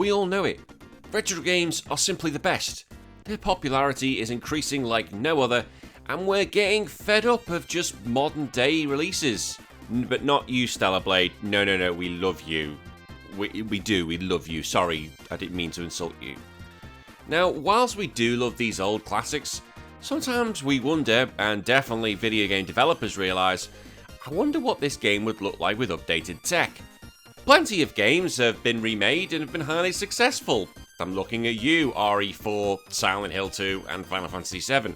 We all know it. Retro games are simply the best. Their popularity is increasing like no other, and we're getting fed up of just modern day releases. But not you, Stellar Blade. No, we love you. We do, we love you. Sorry, I didn't mean to insult you. Now, whilst we do love these old classics, sometimes we wonder, and definitely video game developers realise, I wonder what this game would look like with updated tech. Plenty of games have been remade and have been highly successful. I'm looking at you, RE4, Silent Hill 2, and Final Fantasy VII.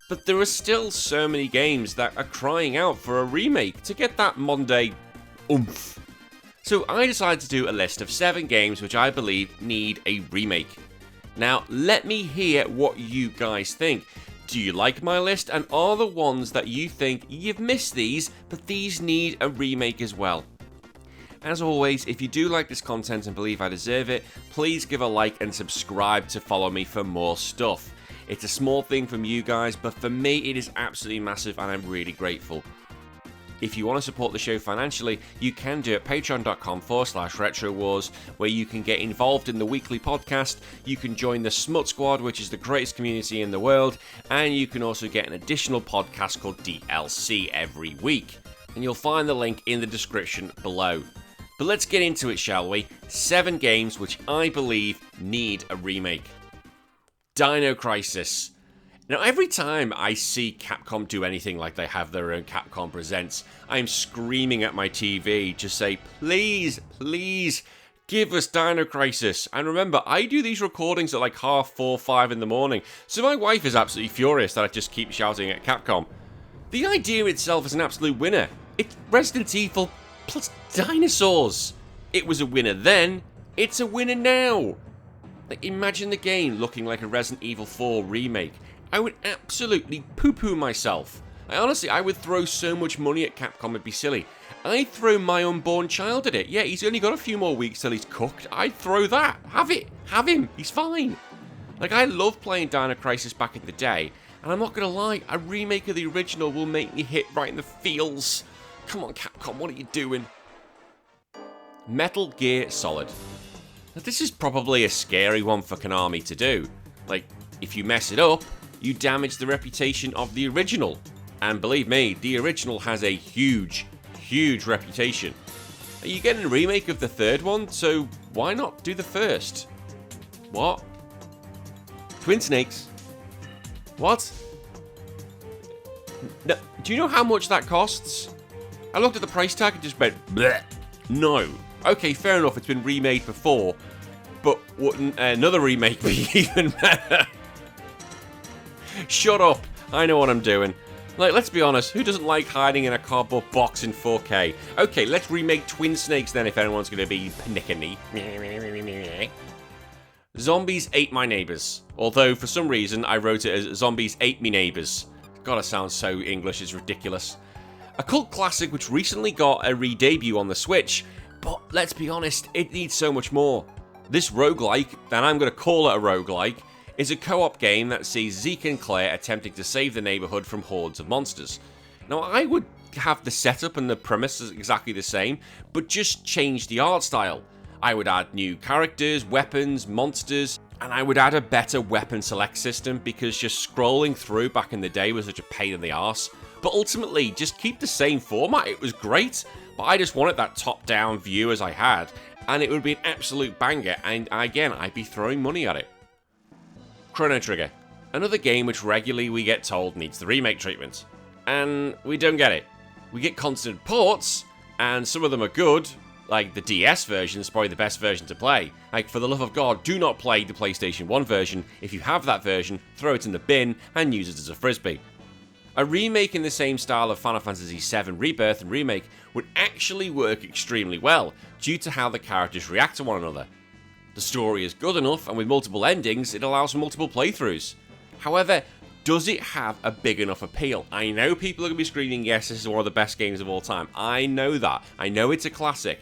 But there are still so many games that are crying out for a remake to get that modern day oomph. So I decided to do a list of 7 games which I believe need a remake. Now, let me hear what you guys think. Do you like my list, and are the ones that you think you've missed these, but these need a remake as well? As always, if you do like this content and believe I deserve it, please give a like and subscribe to follow me for more stuff. It's a small thing from you guys, but for me it is absolutely massive and I'm really grateful. If you want to support the show financially, you can do it at patreon.com/retrowars, where you can get involved in the weekly podcast, you can join the Smut Squad, which is the greatest community in the world, and you can also get an additional podcast called DLC every week. And you'll find the link in the description below. But let's get into it, shall we? 7 games which I believe need a remake. Dino Crisis. Now, every time I see Capcom do anything like they have their own Capcom Presents, I'm screaming at my TV to say, please, please, give us Dino Crisis. And remember, I do these recordings at like 4:30, 5 in the morning, so my wife is absolutely furious that I just keep shouting at Capcom. The idea itself is an absolute winner. It's Resident Evil plus dinosaurs. It was a winner then, it's a winner now. Like, imagine the game looking like a Resident Evil 4 remake. I would absolutely poo-poo myself. I would throw so much money at Capcom, it'd be silly. I'd throw my unborn child at it. Yeah, he's only got a few more weeks till he's cooked. I'd throw that. Have it. Have him. He's fine. Like, I loved playing Dino Crisis back in the day, and I'm not gonna lie, a remake of the original will make me hit right in the feels. Come on, Capcom, what are you doing? Metal Gear Solid. Now, this is probably a scary one for Konami to do. Like, if you mess it up, you damage the reputation of the original. And believe me, the original has a huge, huge reputation. Are you getting a remake of the third one? So why not do the first? What? Twin Snakes? What? No, do you know how much that costs? I looked at the price tag and just went, bleh. No. Okay, fair enough, it's been remade before, but wouldn't another remake be even better? Shut up, I know what I'm doing. Like, let's be honest, who doesn't like hiding in a cardboard box in 4K? Okay, let's remake Twin Snakes then if anyone's going to be panicky. Zombies Ate My Neighbors. Although, for some reason, I wrote it as Zombies Ate Me Neighbors. God, it sounds so English, it's ridiculous. A cult classic which recently got a re-debut on the Switch, but let's be honest, it needs so much more. This roguelike, and I'm going to call it a roguelike, is a co-op game that sees Zeke and Claire attempting to save the neighborhood from hordes of monsters. Now, I would have the setup and the premise exactly the same, but just change the art style. I would add new characters, weapons, monsters, and I would add a better weapon select system because just scrolling through back in the day was such a pain in the arse. But ultimately, just keep the same format, it was great, but I just wanted that top-down view as I had, and it would be an absolute banger, and again, I'd be throwing money at it. Chrono Trigger. Another game which regularly we get told needs the remake treatment. And we don't get it. We get constant ports, and some of them are good, like the DS version is probably the best version to play. Like, for the love of God, do not play the PlayStation 1 version. If you have that version, throw it in the bin and use it as a frisbee. A remake in the same style of Final Fantasy VII Rebirth and Remake would actually work extremely well, due to how the characters react to one another. The story is good enough, and with multiple endings, it allows for multiple playthroughs. However, does it have a big enough appeal? I know people are going to be screaming, yes, this is one of the best games of all time. I know that. I know it's a classic.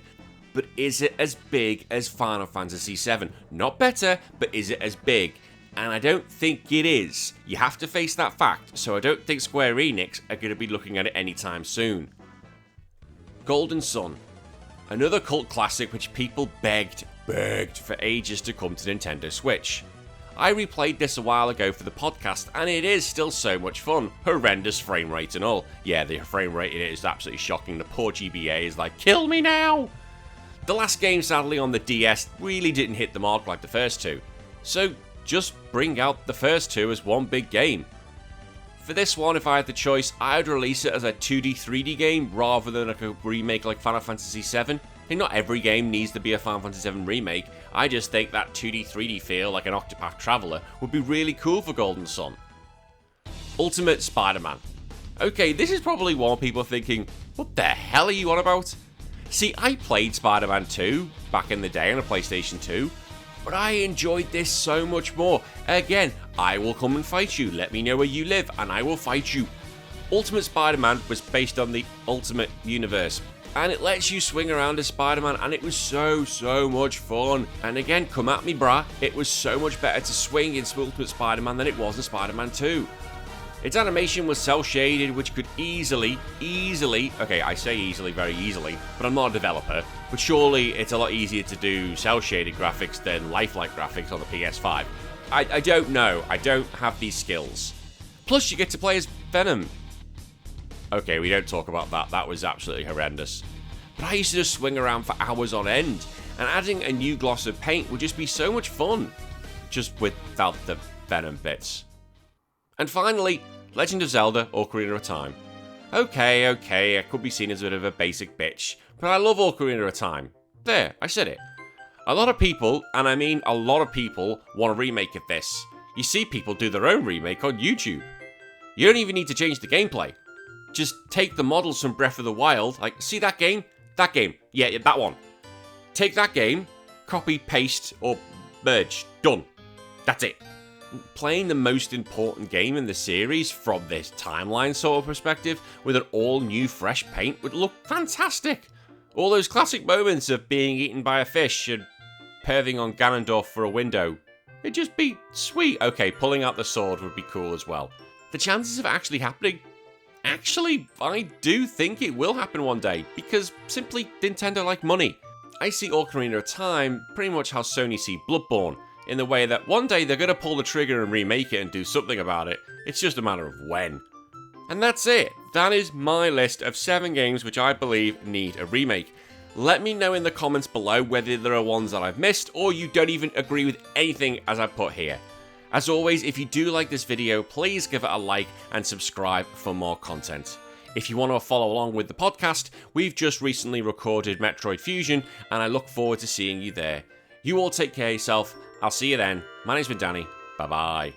But is it as big as Final Fantasy VII? Not better, but is it as big? And I don't think it is. You have to face that fact, so I don't think Square Enix are going to be looking at it anytime soon. Golden Sun. Another cult classic which people begged begged for ages to come to Nintendo Switch. I replayed this a while ago for the podcast, and it is still so much fun. Horrendous frame rate and all. Yeah, the frame rate in it is absolutely shocking. The poor GBA is like, kill me now! The last game, sadly, on the DS really didn't hit the mark like the first two. So just bring out the first two as one big game. For this one, if I had the choice, I would release it as a 2D, 3D game rather than like a remake like Final Fantasy VII. And not every game needs to be a Final Fantasy VII remake. I just think that 2D, 3D feel like an Octopath Traveler would be really cool for Golden Sun. Ultimate Spider-Man. Okay, this is probably one people are thinking, what the hell are you on about? See, I played Spider-Man 2 back in the day on a PlayStation 2, but I enjoyed this so much more. Again, I will come and fight you, let me know where you live, and I will fight you. Ultimate Spider-Man was based on the Ultimate Universe, and it lets you swing around as Spider-Man, and it was so much fun. And again, come at me brah, it was so much better to swing in Ultimate Spider-Man than it was in Spider-Man 2. Its animation was cel-shaded, which could easily, okay, I say easily, very easily, but I'm not a developer, but surely it's a lot easier to do cel-shaded graphics than lifelike graphics on the PS5. I don't know, I don't have these skills. Plus, you get to play as Venom. Okay, we don't talk about that, that was absolutely horrendous. But I used to just swing around for hours on end, and adding a new gloss of paint would just be so much fun. Just without the Venom bits. And finally, Legend of Zelda Ocarina of Time. Okay, I could be seen as a bit of a basic bitch, but I love Ocarina of Time. There, I said it. A lot of people, and I mean a lot of people, want a remake of this. You see people do their own remake on YouTube. You don't even need to change the gameplay. Just take the models from Breath of the Wild, like, see that game? That game. Yeah, that one. Take that game, copy, paste, or merge. Done. That's it. Playing the most important game in the series from this timeline sort of perspective with an all-new fresh paint would look fantastic. All those classic moments of being eaten by a fish and perving on Ganondorf for a window. It'd just be sweet. Okay, pulling out the sword would be cool as well. The chances of it actually happening? Actually, I do think it will happen one day, because simply Nintendo like money. I see Ocarina of Time pretty much how Sony see Bloodborne, in the way that one day they're going to pull the trigger and remake it and do something about it. It's just a matter of when. And that's it. That is my list of 7 games which I believe need a remake. Let me know in the comments below whether there are ones that I've missed or you don't even agree with anything as I put here. As always, if you do like this video, please give it a like and subscribe for more content. If you want to follow along with the podcast, we've just recently recorded Metroid Fusion, and I look forward to seeing you there. You all take care of yourself. I'll see you then. My name's been Danny. Bye-bye.